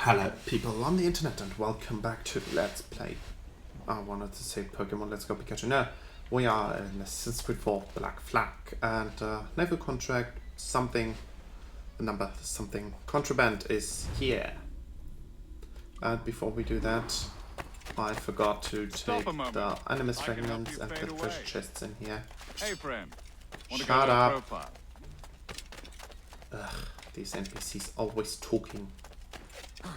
Hello people on the internet and welcome back to Let's Play. I wanted to say Pokemon Let's Go Pikachu. No, we are in Assassin's Creed 4 Black Flag and naval contract something, number something, contraband is here. And before we do that, I forgot to take the animus fragments and the treasure chests in here. Hey friend, Shut up. Ugh, these NPCs always talking.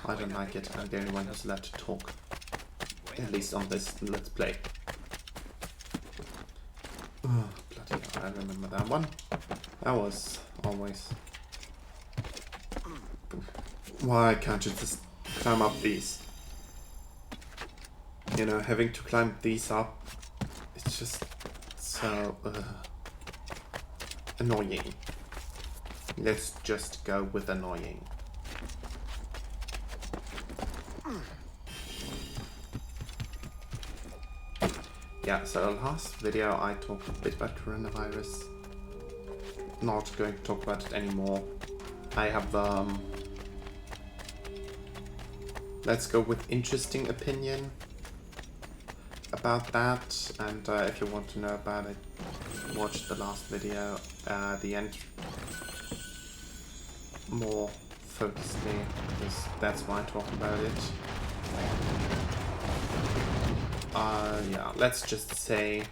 I don't like it. I'm the only one who's allowed to talk. At least on this Let's Play. Oh, bloody hell, I remember that one. That was always... Why can't you just climb up these? You know, having to climb these up, it's just so annoying. Let's just go with annoying. Yeah, so last video I talked a bit about coronavirus. Not going to talk about it anymore. I have let's go with interesting opinion about that, and if you want to know about it, watch the last video, the end more focusedly, because that's why I talk about it. Yeah, let's just say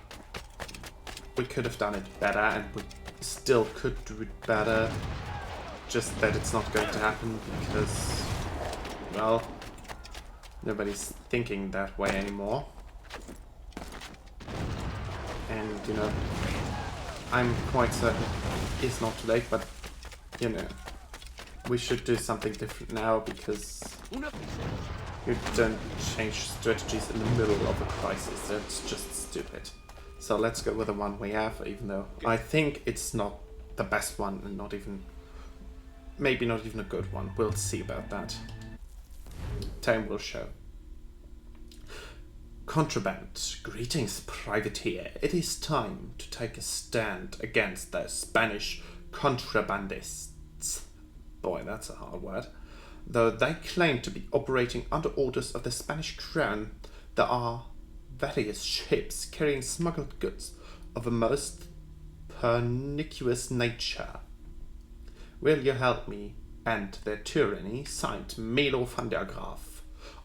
we could have done it better, and we still could do it better, just that it's not going to happen because, well, nobody's thinking that way anymore. And, you know, I'm quite certain it's not too late, but, you know, we should do something different now because you don't change strategies in the middle of a crisis. That's just stupid. So let's go with the one we have, even though I think it's not the best one and not even, maybe not even a good one. We'll see about that. Time will show. Contraband. Greetings, privateer. It is time to take a stand against the Spanish contrabandists. Boy, that's a hard word. Though they claim to be operating under orders of the Spanish crown, there are various ships carrying smuggled goods of a most pernicious nature. Will you help me end their tyranny? Signed, Milo van der Graaf,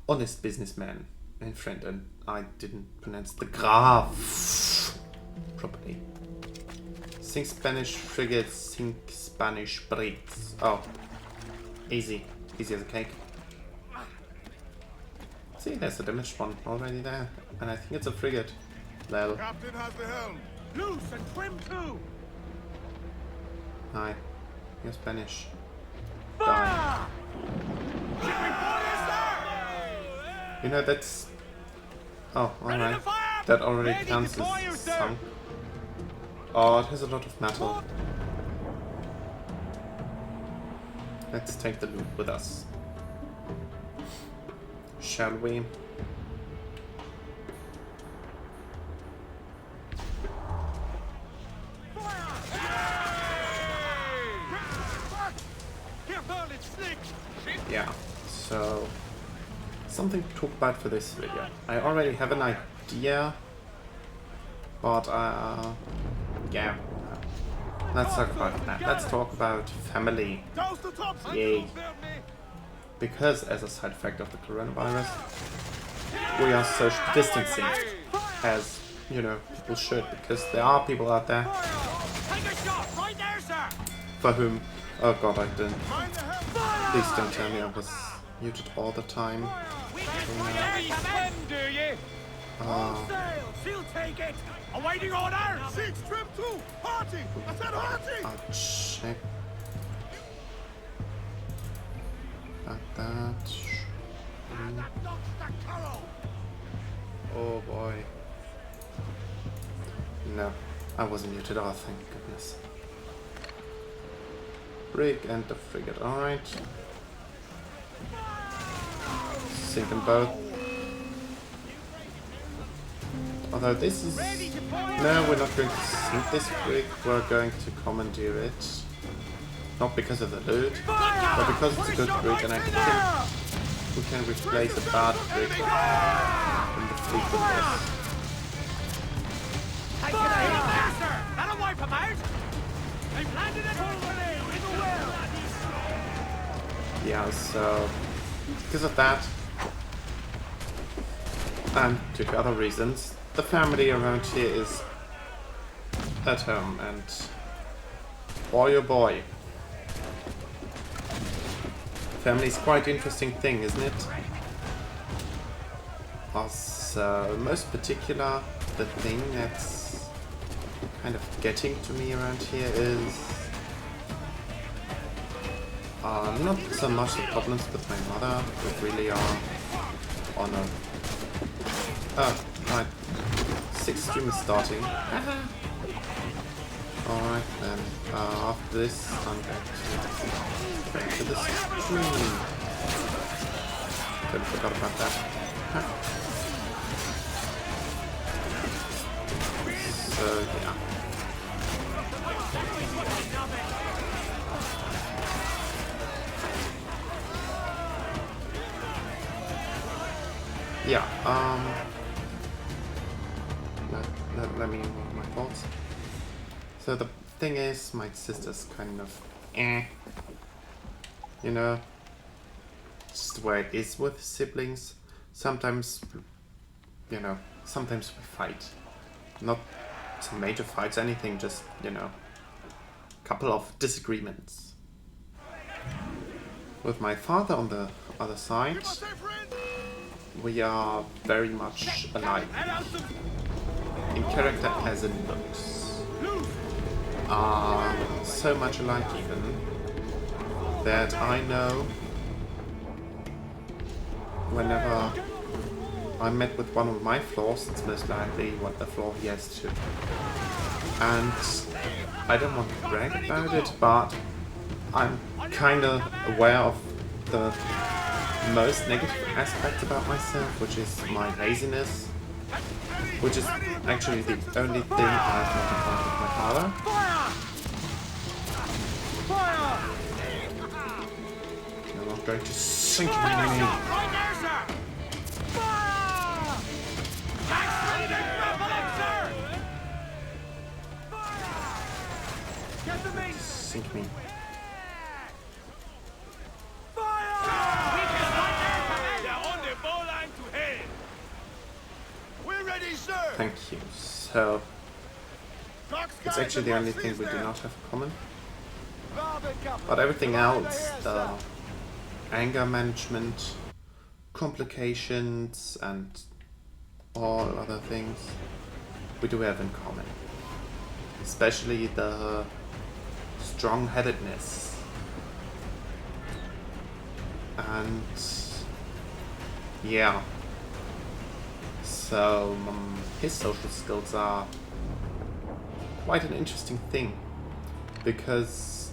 honest businessman and friend. And I didn't pronounce the Graf properly. Sink Spanish frigates, sink Spanish brigs. Oh, easy. Easy as a cake. See, there's a damaged one already there. And I think it's a frigate. Lel. Captain has the helm. Loose and trim too. Hi. You're Spanish. Fire! You know, that's... Oh, alright. That already counts as sunk. Oh, it has a lot of metal. Let's take the loot with us. Shall we? Yeah, so something to talk about for this video. I already have an idea, but yeah. Let's talk about that. Let's talk about family. Yay. Because as a side effect of the coronavirus, we are social distancing, as, you know, people should, because there are people out there for whom, oh god, I didn't, please don't tell me I was muted all the time. She'll take it. Awaiting order. 6 trim 2. Party. I said party. I'll check about that. Oh boy. No, I wasn't muted. Oh, thank goodness. Brig and the frigate. Alright. Sink them both. Although this is... No, we're not going to sink this brig, we're going to commandeer it. Not because of the loot, but because it's a good brig and I think we can replace a bad trick in the fleet with this. That'll wipe them out! They've landed it over there in the well! Yeah, so because of that, and due to other reasons, the family around here is at home, and boy oh boy. Family is quite an interesting thing, isn't it? Also, most particular, the thing that's kind of getting to me around here is not so much the problems with my mother, but really are on a... Oh, right. 6th stream is starting. Alright then, after this, I'm back to the stream. Totally forgot about that. So, yeah. Yeah, let me move my thoughts. So the thing is, my sister's kind of you know, it's the way it is with siblings. Sometimes, you know, sometimes we fight. Not some major fights, anything, just, you know, a couple of disagreements. With my father on the other side, we are very much alike. In character as in looks. So much alike even that I know whenever I'm met with one of my flaws, it's most likely what the flaw he has too. And I don't want to brag about it, but I'm kinda aware of the most negative aspects about myself, which is my laziness, which is actually the only thing I've notified with my father. I'm not going to sink me. Sink me. Thank you. So, it's actually the only thing we do not have in common. But everything else, the anger management, complications, and all other things, we do have in common. Especially the strong-headedness. And yeah. So his social skills are quite an interesting thing, because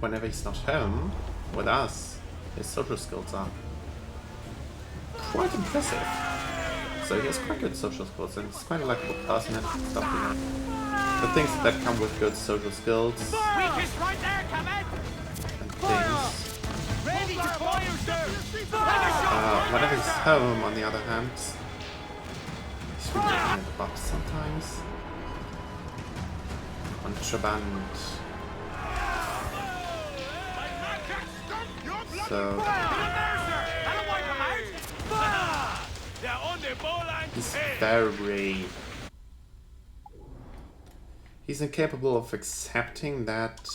whenever he's not home with us, his social skills are quite impressive. So he has quite good social skills, and he's quite a likable person and stuff, you know. The things that come with good social skills and things. Whenever he's home, on the other hand, he's really looking at the box sometimes. Contraband. So he's he's incapable of accepting that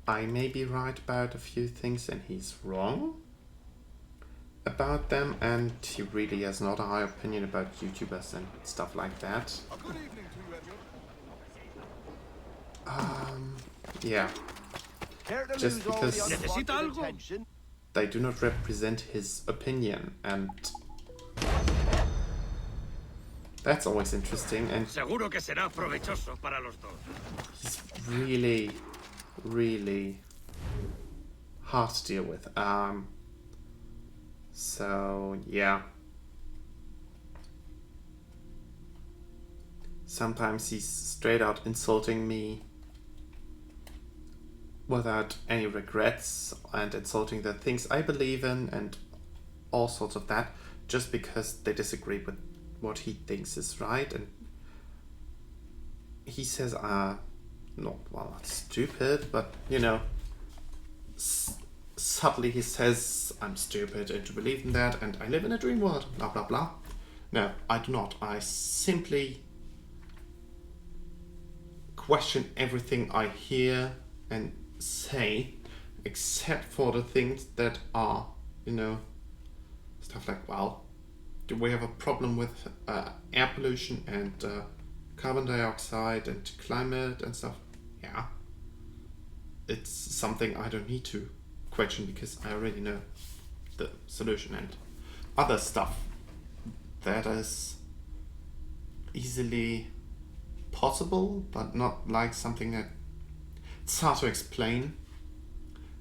I may be right about a few things and he's wrong about them, and he really has not a high opinion about YouTubers and stuff like that. Yeah. Just because they do not represent his opinion, and that's always interesting, and he's really, really hard to deal with. So yeah. Sometimes he's straight out insulting me without any regrets and insulting the things I believe in and all sorts of that, just because they disagree with what he thinks is right. And he says, no, well, not stupid, but, you know, subtly he says, I'm stupid and to believe in that, and I live in a dream world, blah, blah, blah. No, I do not. I simply question everything I hear and say, except for the things that are, you know, stuff like, well, do we have a problem with air pollution and carbon dioxide and climate and stuff? Yeah. It's something I don't need to question because I already know the solution. And other stuff that is easily possible, but not like something that it's hard to explain.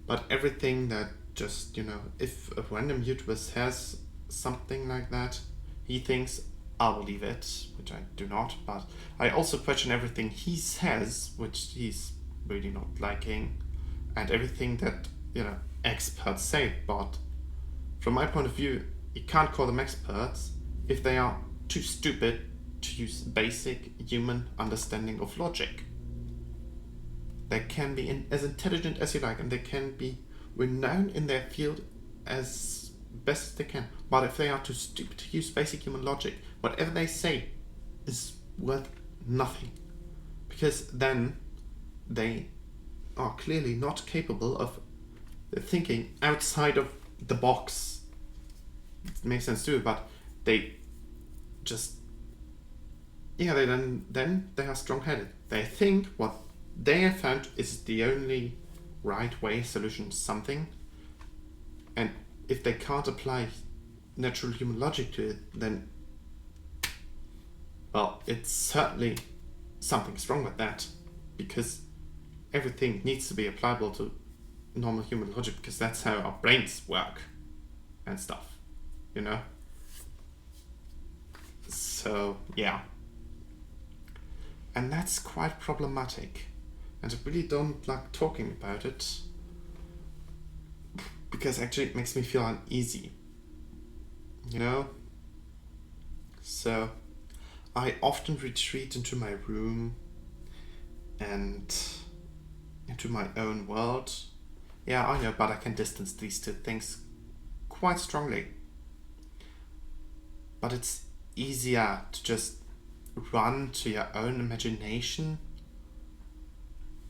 But everything that just, you know, if a random YouTuber says something like that, he thinks I'll believe it, which I do not. But I also question everything he says, which he's really not liking, and everything that, you know, experts say. But from my point of view, you can't call them experts if they are too stupid to use basic human understanding of logic. They can be as intelligent as you like, and they can be renowned in their field as best as they can. But if they are too stupid to use basic human logic, whatever they say is worth nothing. Because then they are clearly not capable of thinking outside of the box. It makes sense too, but they just, yeah, then they are strong-headed. They think what they have found is the only right way, solution, something, and if they can't apply natural human logic to it, then, well, it's certainly something's wrong with that, because everything needs to be applicable to normal human logic, because that's how our brains work and stuff, you know? So, yeah. And that's quite problematic. And I really don't like talking about it, because actually it makes me feel uneasy, you know? So I often retreat into my room and into my own world. Yeah, I know, but I can distance these two things quite strongly. But it's easier to just run to your own imagination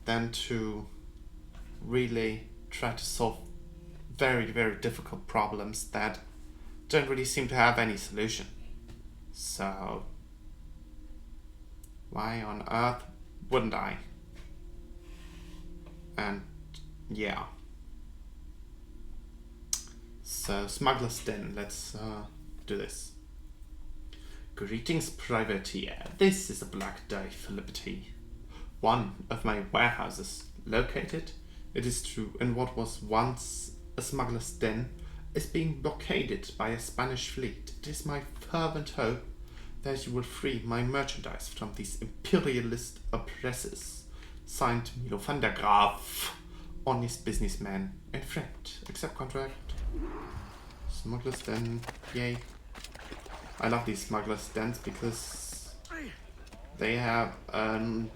than to really try to solve very, very difficult problems that don't really seem to have any solution. So why on earth wouldn't I? And yeah. So Smuggler's Den, let's do this. Greetings, privateer. This is a black day for liberty. One of my warehouses located, it is true, in what was once a smuggler's den, is being blockaded by a Spanish fleet. It is my fervent hope that you will free my merchandise from these imperialist oppressors. Signed, Milo van der Graaf, honest businessman and friend. Accept contract. Smuggler's den, yay. I love these smuggler's dens because they have,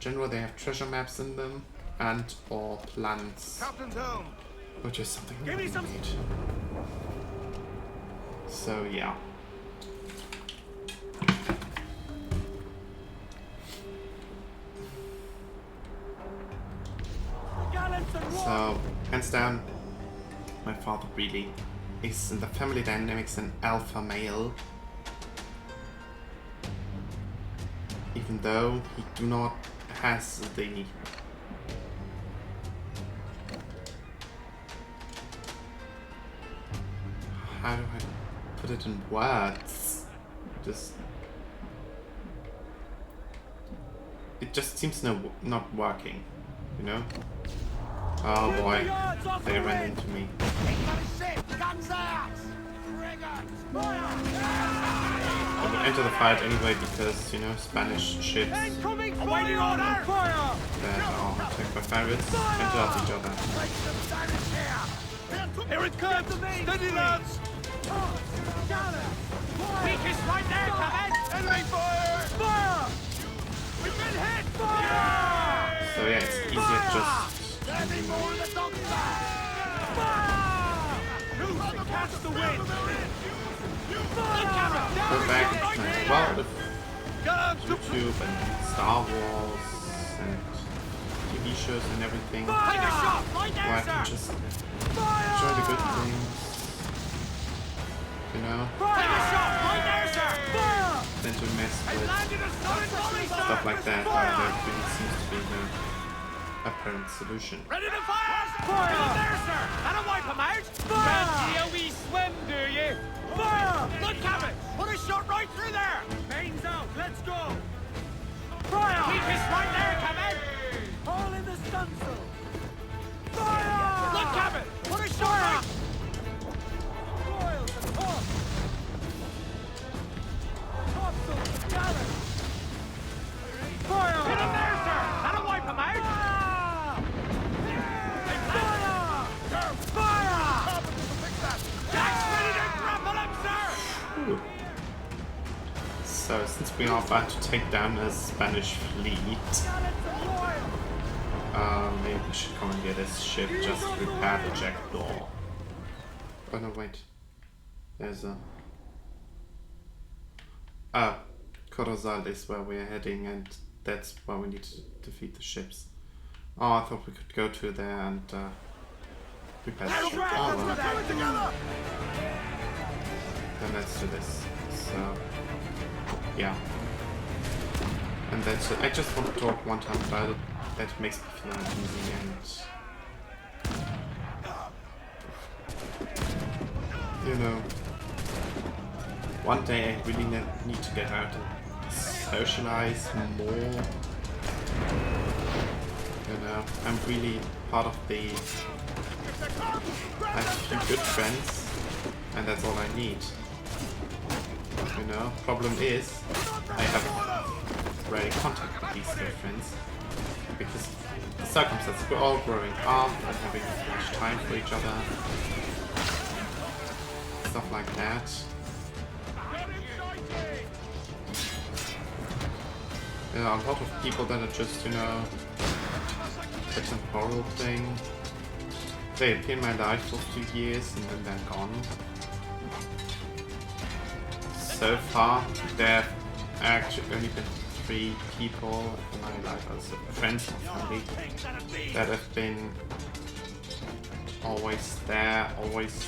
generally they have treasure maps in them and or plans, which is something we really need. So yeah. So, hands down, my father really is in the family dynamics an alpha male. Even though he do not has the how do I put it in words? It just seems not working, you know? Oh boy, they ran into me. They would enter the fight anyway because, you know, Spanish ships that are attacked by pirates can help each other. Here it comes! Steady, lads! Weakest right there, Captain! Enemy fire! Fire! We've been hit! Fire! So yeah, it's easier just to, you know, Catch the wind! go back and well with YouTube and Star Wars and TV shows and everything. Take a shot! Right Where I there, can sir! just enjoy the good things, you know, Take a shot! Right there, sir! Fire! than to mess with Landed a solid volley, sir! stuff like that where there really seems to be no apparent solution. Ready to fire! Fire! Get in there, sir! That'll wipe him out! Fire! Fancy a wee swim, do you? Fire! Look, Captain! Put a shot right through there! Mains out, let's go! Fire! Keep us right there, Captain! All in the stunsail! Fire! Look, Captain! Put a shot right... Royals and top! Topsails and gallants! Fire! Get in there, sir! That'll wipe him out! Fire! Jack's ready to grapple him, sir! So since we are about to take down a Spanish fleet, maybe we should come and get this ship just to repair the jackdaw. Oh no, wait. There's a... Corozal is where we're heading, and that's where we need to defeat the ships. Oh, I thought we could go to there and repair the ship. Oh well. Then let's do this. So, yeah. And that's it. I just want to talk one time about it. That makes me feel uneasy and... You know... One day I really need to get out and socialize more. You know, I'm really part of the... I have a few good friends, and that's all I need. You know, problem is, I have rarely contact with these good friends, because the circumstances, we're all growing up and having much time for each other. Stuff like that. There are a lot of people that are just, you know, a temporal thing. They appear in my life for a few years and then they're gone. So far, there have actually only been 3 people in my life, also friends and family, that have been always there, always,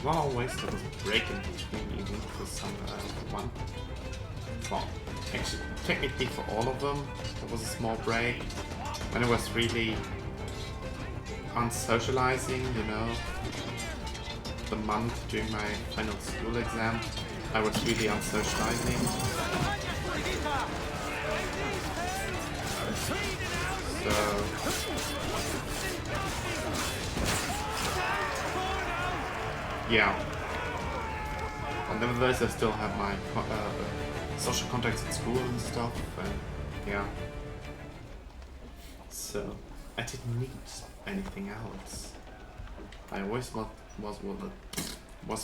well, always, there was a break in between even for some one. Well, actually, technically for all of them, there was a small break when it was really unsocializing, you know. The month during my final school exam, I was really unsocializing. So, yeah. But nevertheless, I still have my social contacts at school and stuff, and yeah. So, I didn't need anything else. I always was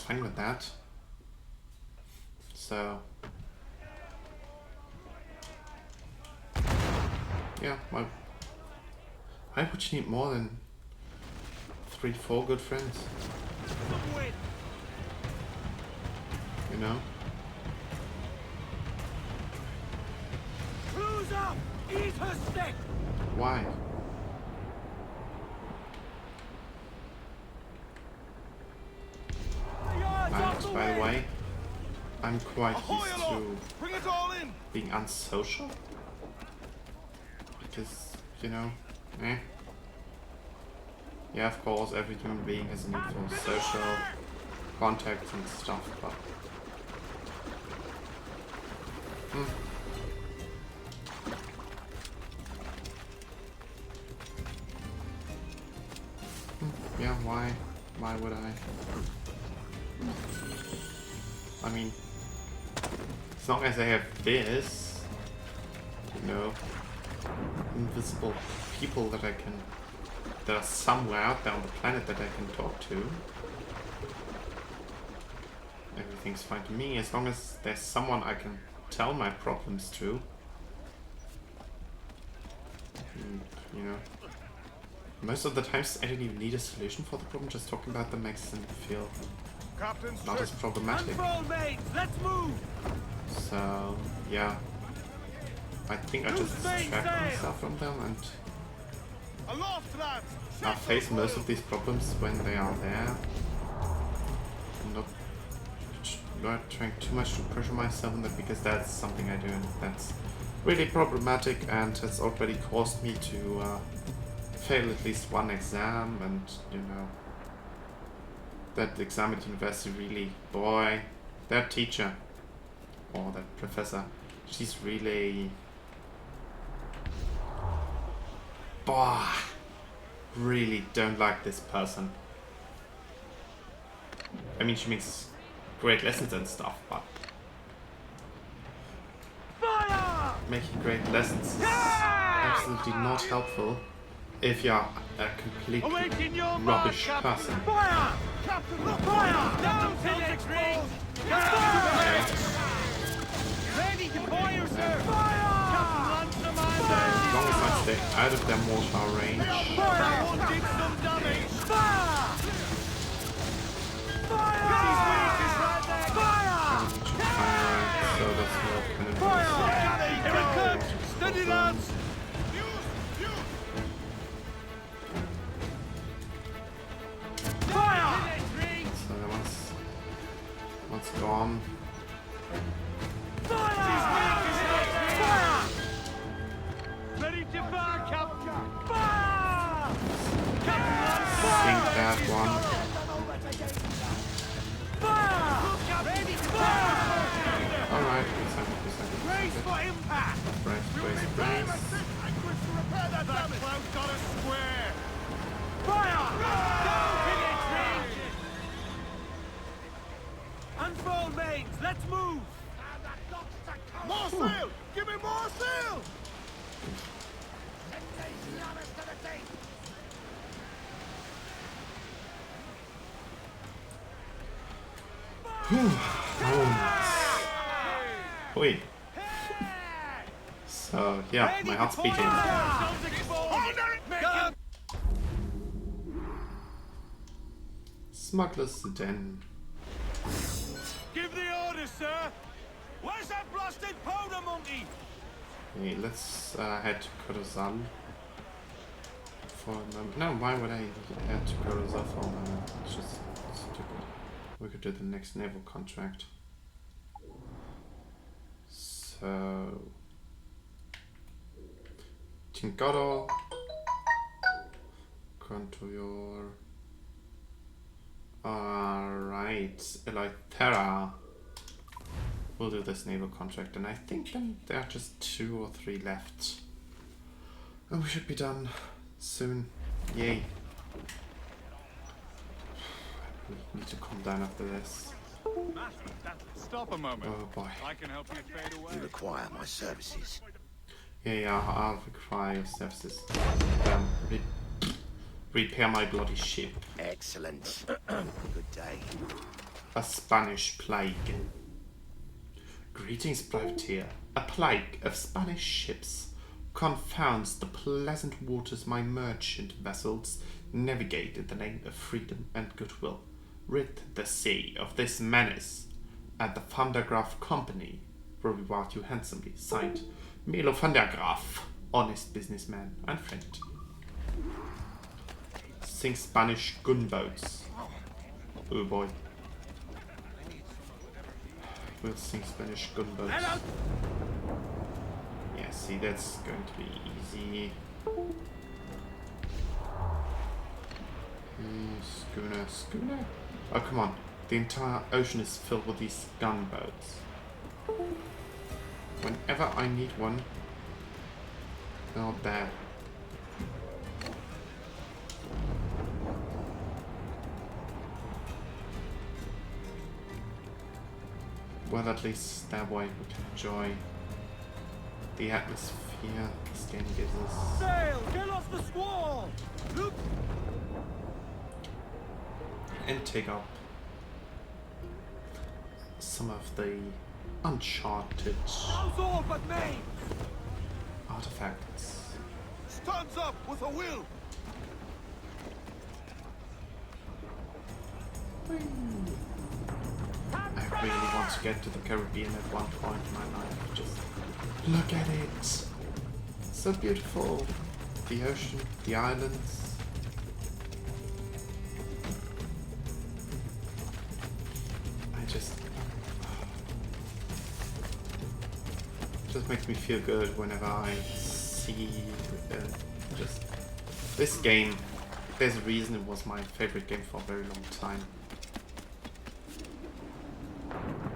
fine with that. So, yeah, why would you need more than 3-4 good friends? You know? Cruise up! Eat her stick! Why? And by the way, I'm quite used to Bring it all in! being unsocial. Because, you know, yeah, of course, every human being has a need for social contacts and stuff, but... Yeah, why would I? I mean, as long as I have this, you know, invisible people that I can, that are somewhere out there on the planet that I can talk to, everything's fine to me, as long as there's someone I can tell my problems to. And, you know, most of the times I don't even need a solution for the problem, just talking about them makes them feel not as problematic. Let's move. So, yeah. I think I just distract myself from them and I'll face most of these problems when they are there. I'm not trying too much to pressure myself on that, because that's something I do and that's really problematic and has already caused me to fail at least one exam, and you know, that exam at university really, boy, that teacher or that professor, she's really, boy, really don't like this person. I mean, she makes great lessons and stuff, but making great lessons is absolutely not helpful if you're a completely rubbish person. Fire! Captain, look! Fire! Down to the extreme! Ready to fire, sir! Fire! Captain, As long as I stay out of their mortar range. that one did some damage! Fire! Fire! Fire! So that's more kind of Fire! Here it comes! Steady, lads! Fire! So one's gone. Fire! Ready to fire, Captain! Fire! Captain, Sink that one. fire! Ready to fire! Alright, Brace for impact! brace. That cloud got us square! Fire! Down penetrate! Unfold mains, let's move! More sail! Give me more sail! Wait. So yeah, my heart's beating. Smuggler's Den. Give the order, sir! Where's that blasted powder monkey? Okay, let's head to Corozal for a moment. No, why would I head to Corozal for a moment? It's just stupid. We could do the next naval contract. So, Tincoro, Contour. Alright, Eleuthera. We'll do this naval contract, and I think then there are just 2 or 3 left. And we should be done soon. Yay. We need to calm down after this. Stop a moment. Oh boy. I can help you fade away. You require my services. Yeah, I'll require your services. Repair my bloody ship. Excellent. Good day. A Spanish plague. Greetings, privateer. A plague of Spanish ships confounds the pleasant waters my merchant vessels navigate in the name of freedom and goodwill. Rid the sea of this menace, and the Van der Graaf Company will reward you handsomely. Signed, Milo van der Graaf, honest businessman and friend. Sink Spanish gunboats. Oh boy. We'll sink Spanish gunboats. Yeah, see, that's going to be easy. Schooner. Oh, come on. The entire ocean is filled with these gunboats. Whenever I need one, they're not there. well, at least that way we can enjoy the atmosphere this game gives us. Sail! Get off the squall! Look! And take up some of the Uncharted How's all but me? artifacts. Stands up with a will! I really want to get to the Caribbean at one point in my life. Just look at it. So beautiful. The ocean, the islands. Just makes me feel good whenever I see just this game. There's a reason it was my favorite game for a very long time.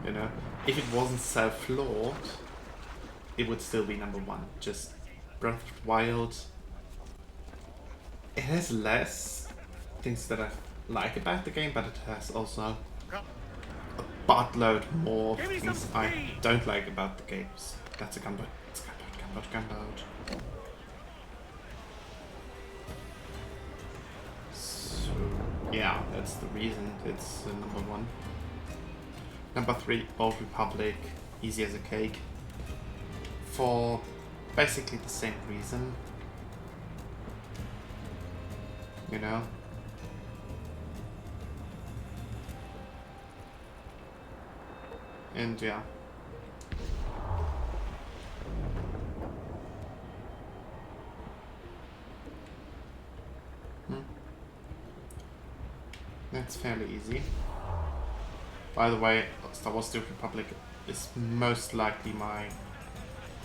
You know, if it wasn't so flawed, it would still be number one. Just Breath of the Wild. It has less things that I like about the game, but it has also a buttload more things I don't like about the games. That's a gunboat. It's a gunboat. So, yeah, that's the reason it's number one. Number 3, Old Republic, easy as a cake. For basically the same reason. You know? And yeah. That's fairly easy. By the way, Star Wars The Old Republic is most likely my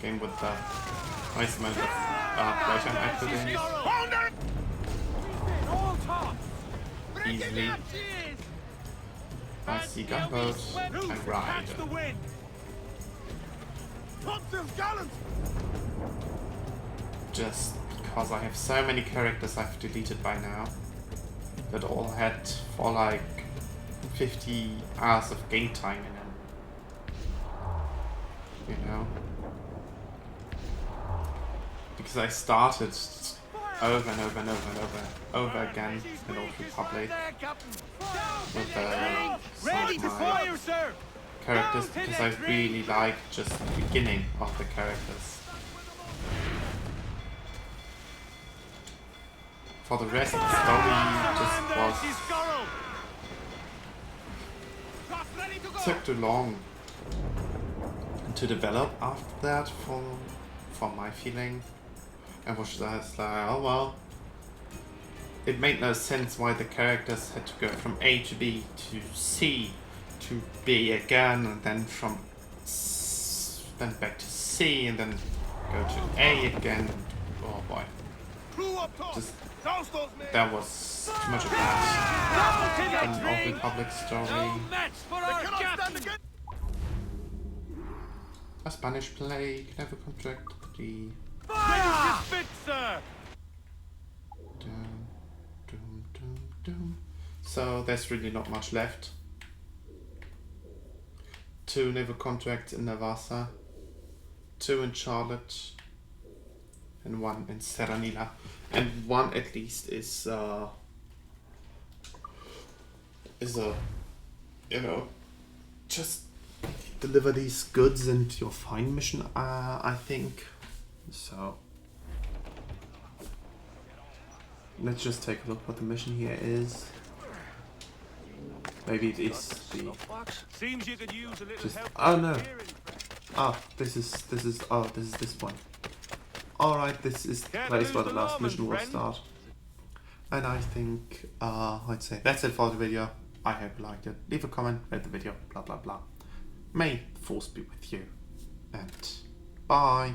game with the highest amount of playtime I put in. Easily. I see gunboats and ride. Just because I have so many characters I've deleted by now that all had for like 50 hours of game time in them. You know? Because I started over and over and over and over again in Old Republic with some of my characters, because I really like just the beginning of the characters. For the rest, the story just took too long to develop after that, for my feeling. And was just like, oh well. It made no sense why the characters had to go from A to B to C to B again, and then then back to C, and then go to A again. Oh boy. Just, that was too much of that. An Old Republic story. A Spanish play, never contract the... So there's really not much left. 2 naval contracts in Navassa, 2 in Charlotte, and 1 in Serranilla. And 1 at least is a, you know, just deliver these goods and you're fine mission, I think. So let's just take a look what the mission here is. Maybe it is the Seems you could use a little just, help. oh no. Oh, this is this one. Alright, this is the place where the last mission will start. And I think, I'd say that's it for the video. I hope you liked it. Leave a comment, rate the video, blah blah blah. May the force be with you. And bye.